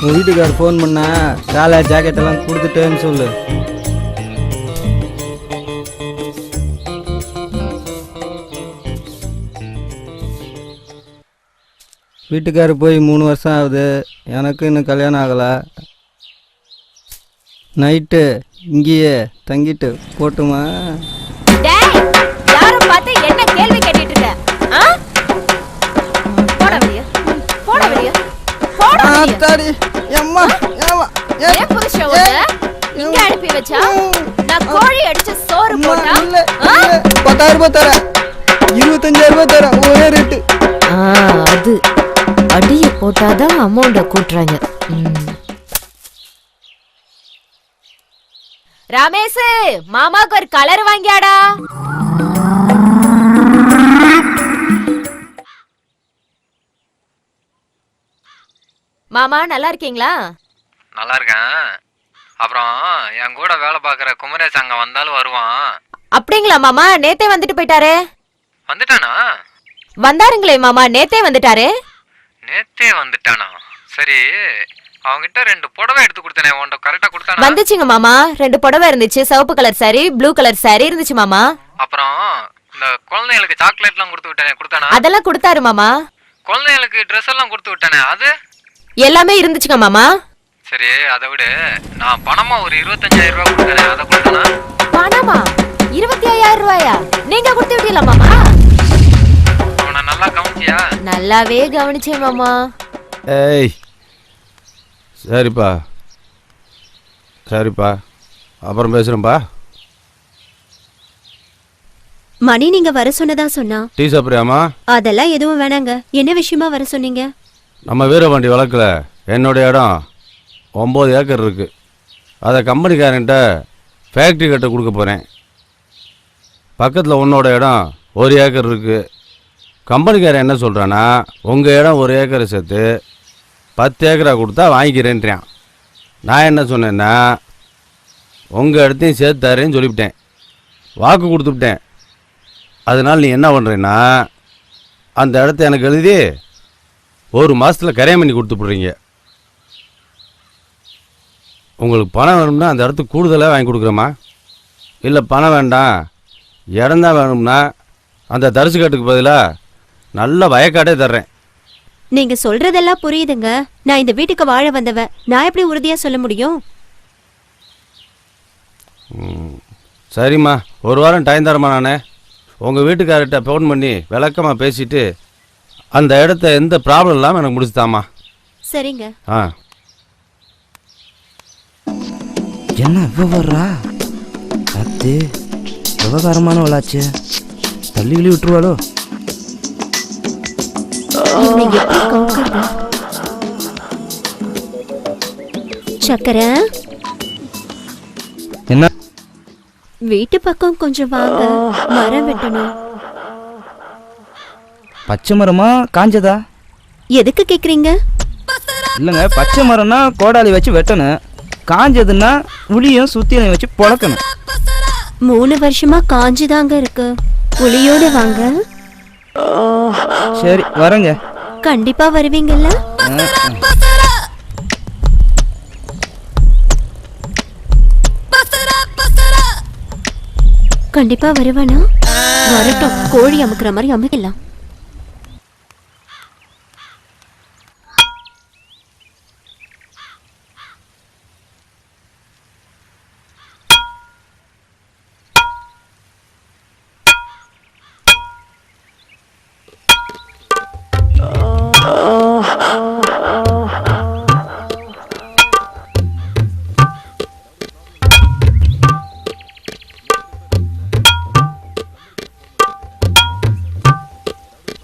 உன் வீட்டுக்கார் ஃபோன் பண்ணா காலை ஜாக்கெட்டெல்லாம் கொடுத்துட்டேன்னு சொல்லு. வீட்டுக்காரு போய் 3 வருஷம் ஆகுது, எனக்கு இன்னும் கல்யாணம் ஆகலை. நைட்டு இங்கேயே தங்கிட்டு போட்டுமா? என்ன கேள்வி கேட்டுட்டு இருக்க? போட வெளிய, போட வெளிய, போட வெளிய. அம்மா ஏ புருஷன் உன்னை இங்க அனுப்பி வச்சா நான் கோழி அடிச்சு சோறு போட்டா 10,000 ரூபாய் தரேன், 25,000 ரூபாய் தரேன், ஒரே ரேட்டு. அது அடிய போட்டாதான் அமௌண்ட கூட்டுறாங்க. ரமேஷ், மாமாக்கு ஒரு கலர் வாங்கியாடா. மாமா நல்லா இருக்கீங்களா? நல்லா இருக்கேன். அப்புறம் என் கூட வேலை பார்க்குற குமரேஷ் அங்க வந்தாலும் வருவான். அப்படிங்களா மாமா? நேத்தே வந்துட்டு போயிட்டாரே. வந்துட்டானா? வந்தாருங்களே மாமா, நேத்தே வந்துட்டாரு. நேத்தே வந்துட்டானா? சரி, அவங்கிட்ட 2 புடவை எடுத்து கொடுத்தனே, உன்ட கரெக்டா கொடுத்தானா? வந்துச்சுங்க மாமா. 2 புடவை இருந்துச்சு, சிவப்பு colour sorry, blue colour sorry இருந்துச்சு மாமா. அப்புறம் இந்த குழந்தைகளுக்கு சாக்லேட்லாம் கொடுத்து விட்டானே, கொடுத்தானா? அதெல்லாம் கொடுத்தாரு மாமா. குழந்தைகளுக்கு ட்ரெஸ் எல்லாம் கொடுத்து விட்டானே, அது எல்லாமே இருந்துச்சுங்க மாமா. சரி, அதை விட நான் பணமா ஒரு 25,000 ரூபாய் கொடுத்தனே, அதை கொடுத்தானா? பணமா? 25,000 ரூபாயா? நீங்க கொடுத்து விட்டீங்களா மாமா? உன்னை நல்லா கவனிச்சியா? நல்லாவே கவனிச்சேன் மாமா. ஏய், சரிப்பா சரிப்பா, அப்புறம் பேசுறேன்பா. மணி நீங்க வர சொன்னதா சொன்னா. டீ சாப்பிட்றியாமா? அதெல்லாம் எதுவும் வேணாங்க. என்ன விஷயமா வர சொன்னீங்க? நம்ம வீரபாண்டி வழக்கில் என்னுடைய இடம் 9 ஏக்கர் இருக்கு. அதை கம்பெனிக்காரன்ட்ட ஃபேக்ட்ரி கட்ட கொடுக்க போகிறேன். பக்கத்தில் உன்னோட இடம் 1 ஏக்கர் இருக்கு. கம்பெனிக்காரன் என்ன சொல்கிறான்னா, உங்கள் இடம் 1 ஏக்கரை சேர்த்து 10 ஏக்கராக கொடுத்தா வாங்கிக்கிறேன்றான். நான் என்ன சொன்னேன்னா, உங்கள் இடத்தையும் சேர்த்து தரேன்னு சொல்லிவிட்டேன், வாக்கு கொடுத்துவிட்டேன். அதனால் நீ என்ன பண்ணுறேன்னா, அந்த இடத்த எனக்கு எழுதி 1 மாதத்தில் கரையம் பண்ணி கொடுத்துட்றீங்க. உங்களுக்கு பணம் வேணும்னா அந்த இடத்துக்கு கூடுதலாக வாங்கி கொடுக்குறேம்மா. இல்லை பணம் வேண்டாம், இடம்தான் வேணும்னா அந்த தரிசுக்காட்டுக்கு பதிலாக நல்ல வயக்காட்டே தர்றேன். நீங்க சொல்றதெல்லாம் புரியுதுங்க. நான் இந்த வீட்டுக்கு வாழ வந்தவன், நான் எப்படி உறுதியா சொல்ல முடியும்? சரிம்மா, 1 வாரம் டைம் தரமா. நானே உங்கள் வீட்டுக்காரர்கிட்ட ஃபோன் பண்ணி விளக்கமாக பேசிட்டு அந்த இடத்த எந்த ப்ராப்ளம் இல்லாமல் எனக்கு முடிச்சுதாம்மா. சரிங்க. என்ன இவ்வளோ வர்றா? அது விவகாரமான வளாச்சு, தள்ளி கிளி விட்டுருவாளோ? சக்கரை, என்ன? வீட்டு பக்கம் கொஞ்சம் வாங்க, மரம் வெட்டணும். பச்சை மரமா காஞ்சதா? எதுக்கு கேக்குறீங்க? இல்லைங்க, பச்சை மரம்னா கோடாலி வச்சு வெட்டணும், காஞ்சதுன்னா உளியும் சுத்தியும் வச்சு பொழக்கணும். 3 வருஷமா காஞ்சுதாங்க இருக்கு. உளியோட வாங்க. சரி வரேங்க. கண்டிப்பா வருவீங்கல்ல? கண்டிப்பா வருவானா? வரட்டும், கோழி அமுக்குற மாதிரி அமுக்கலாம்.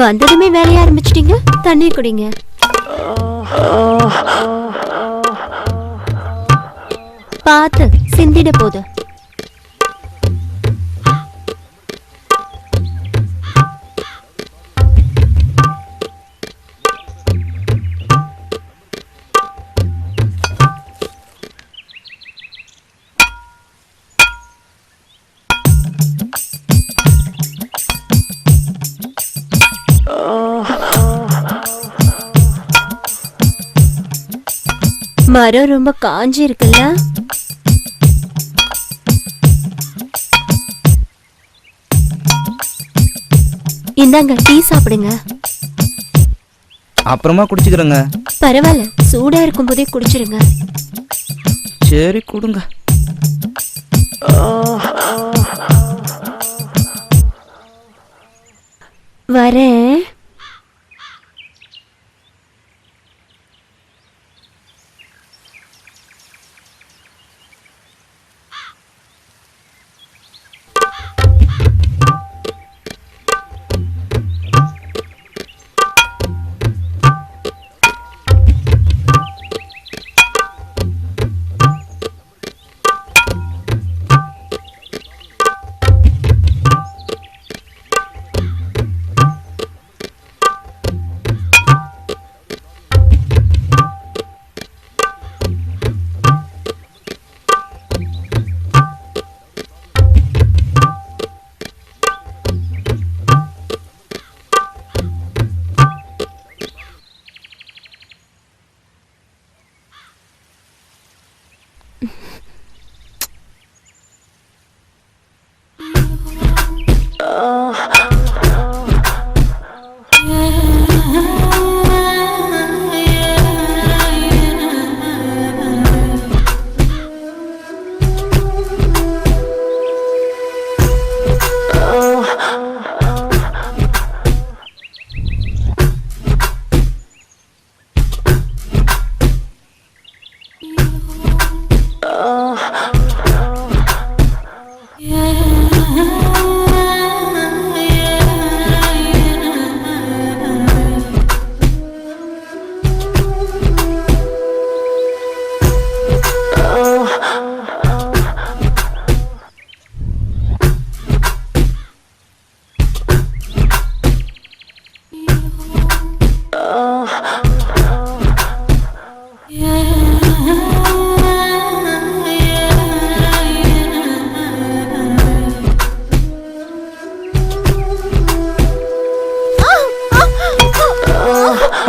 வந்ததுமே வேலைய ஆரம்பிச்சிட்டீங்க. தண்ணி குடிங்க. பார்த்து சிந்திட போது. மரம் ரொம்ப காஞ்சி இருக்குல்ல? இந்தாங்க டீ சாப்பிடுங்க. அப்புறமா குடிச்சுக்கிறேங்க. பரவாயில்ல, சூடா இருக்கும்போதே குடிச்சிருங்க. சரி கொடுங்க. வரேன்.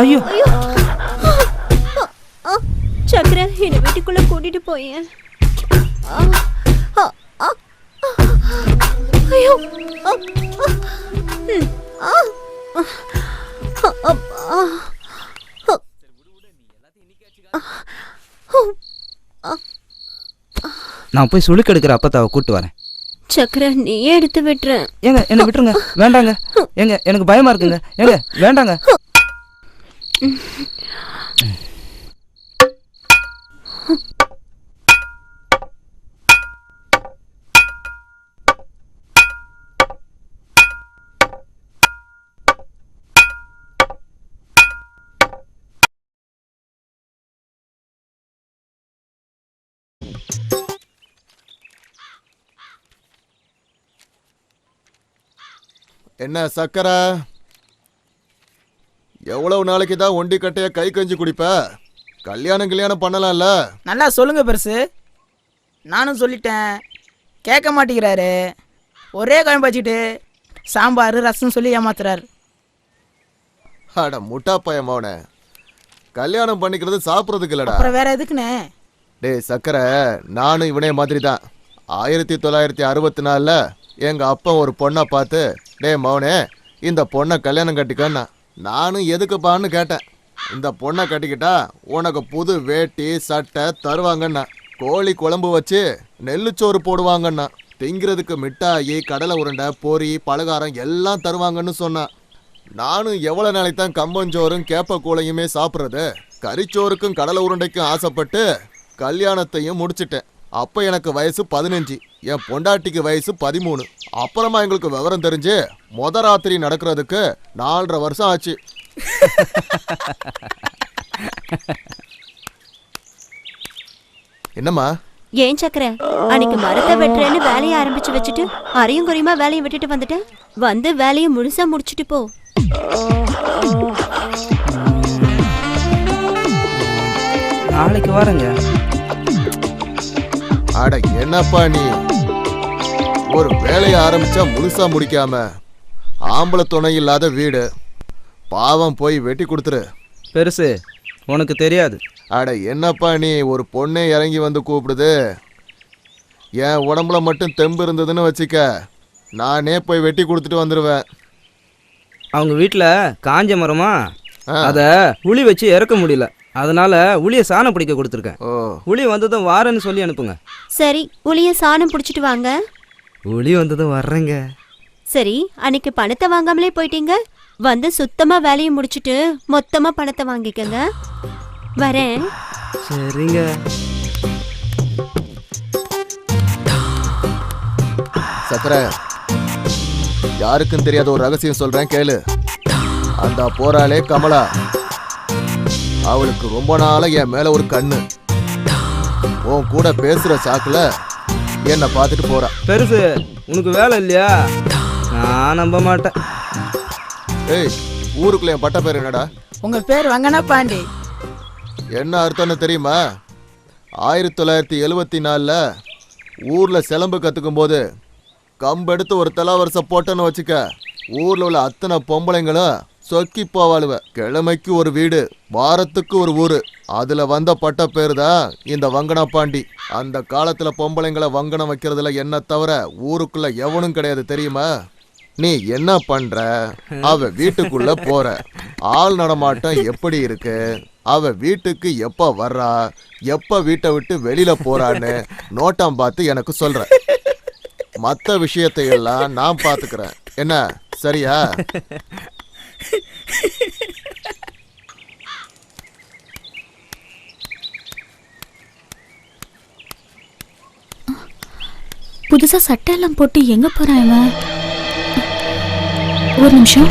ஐயோ சக்கரை, என்ன வீட்டுக்குள்ள கூட்டிட்டு போயேன். ஐயோ நான் போய் சுளுக்கு எடுக்கிற அப்பத்தாவை கூட்டு வரேன். சக்கரை, நீயே எடுத்து விட்டுறேன். ஏங்க என்ன விட்டுருங்க. வேண்டாங்க. ஏங்க எனக்கு பயமா இருக்குங்க. ஏங்க வேண்டாங்க. என்ன சக்கரை, எவ்வளவு நாளைக்கு தான் ஒண்டி கட்டைய கை கஞ்சி குடிப்ப? கல்யாணம் பண்ணலாம்ல? நல்லா சொல்லுங்க பெருசு. நானும் சொல்லிட்டேன், கேட்க மாட்டேங்கிறாரு. ஒரே குழம்பு வச்சுட்டு சாம்பார் ரசம் சொல்லி ஏமாத்துறாரு. அட முட்டா பையன், கல்யாணம் பண்ணிக்கிறது சாப்பிட்றதுக்கு இல்லடா. அப்புறம் வேற எதுக்குண்ணே? டேய் சக்கரை, நானும் இவனே மாதிரி தான். 1964 எங்க அப்பா ஒரு பொண்ணை பார்த்து, டே மௌனே இந்த பொண்ணை கல்யாணம் கட்டிக்கன்னா. நானும் எதுக்குப்பான்னு கேட்டேன். இந்த பொண்ணை கட்டிக்கிட்டா உனக்கு புது வேட்டி சட்டை தருவாங்கண்ணா, கோழி குழம்பு வச்சு நெல்லுச்சோறு போடுவாங்கண்ணா, திங்கிறதுக்கு மிட்டாயி கடலை உருண்டை பொரி பலகாரம் எல்லாம் தருவாங்கன்னு சொன்னான். நானும் எவ்வளோ நாளைக்கு தான் கம்பஞ்சோறும் கேப்ப கூளையுமே சாப்பிட்றது? கறிச்சோறுக்கும் கடலை உருண்டைக்கும் ஆசைப்பட்டு கல்யாணத்தையும் முடிச்சிட்டேன். அப்போ எனக்கு வயசு 15, என் பொண்டாட்டிக்கு வயசு 13. அப்புறமா எங்களுக்கு விவரம் தெரிஞ்சு மொத ராத்திரி நடக்கிறதுக்கு 4.5 வருஷம் ஆச்சு. என்னம்மா? ஏன் சக்கரை, அன்னைக்கு மரத்தை வெட்டுறேன்னு வேலையை ஆரம்பிச்சு வச்சுட்டு அரையும் குறையுமா வேலையை விட்டுட்டு வந்துட்டேன். வந்து வேலையை முழுசா முடிச்சுட்டு போ. நாளைக்கு வரேங்க. அட என்னப்பா நீ, ஒரு வேலையை ஆரம்பிச்சா முழுசா முடிக்காம, ஆம்பளை துணை இல்லாத வீடு, பாவம் போய் வெட்டி கொடுத்துரு. பெருசு உனக்கு தெரியாது, அட என்னப்பா நீ ஒரு பொண்ணே இறங்கி வந்து கூப்பிடுது. என் உடம்புல மட்டும் தெம்பு இருந்ததுன்னு வச்சுக்க, நானே போய் வெட்டி கொடுத்துட்டு வந்துடுவேன். அவங்க வீட்டில் காஞ்ச மரமா, அதை உளி வச்சு இறக்க முடியல, அதனால உளியை சாணம் பிடிக்க கொடுத்துருக்கேன். ஓ, உளி வந்ததும் வாரேன்னு சொல்லி அனுப்புங்க. சரி, உளிய சாணம் பிடிச்சிட்டு வாங்க. உளி வந்ததும் வர்றேங்க. சரி, அன்னைக்கு பணத்தை வாங்காமலே போயிட்டீங்க. வந்து சுத்தமா வேலையை முடிச்சிட்டு மொத்தமா பணத்தை வாங்கிக்கங்க. வரேன். சரிங்க. சக்கரை, யாருக்கும் தெரியாத ஒரு ரகசியம் சொல்றேன் கேளு. அந்த போறாளே கமலா, அவளுக்கு ரொம்ப நாளா என் மேல ஒரு கண்ணு. உன் கூட பேசுற சாக்குல என்ன பார்த்துட்டு போறா. பெருசு, உனக்கு வேலை இல்லையா? நான் நம்ப மாட்டேன். ஏய், ஊருக்குள்ள என் பட்ட பேர் என்னடா? உங்க பேர் வங்கனா பாண்டி. என்ன அர்த்தம்னு தெரியுமா? 1974 ஊர்ல சிலம்பு கத்துக்கும் போது கம்பெடுத்து ஒரு தலாவரிசை போட்டேன்னு வச்சுக்க, ஊர்ல உள்ள அத்தனை பொம்பளைங்களும் சொக்கி போவாளுவ. கிழமைக்கு ஒரு வீடு, வாரத்துக்கு ஒரு ஊரு. அதுல வந்த பட்ட பேரு தான் இந்த வங்கனா பாண்டி. அந்த காலத்துல பொம்பளைங்களை வங்கனம் வைக்கிறதுல என்ன தவிர ஊருக்குள்ள எவனும் கிடையாது தெரியுமா? நீ என்ன பண்ற? அவ வீட்டுக்குள்ள போற, ஆள் நடமாட்டம் எப்படி இருக்கு, அவ வீட்டுக்கு எப்ப வர்றா, எப்ப வீட்டை விட்டு வெளியில போறான்னு நோட்டம் பார்த்து எனக்கு சொல்ற. மற்ற விஷயத்தை எல்லாம் நான் பாத்துக்கிறேன். என்ன, சரியா? புதுசா சட்டை எல்லாம் போட்டு எங்க போறான் இவன்? ஒரு நிமிஷம்.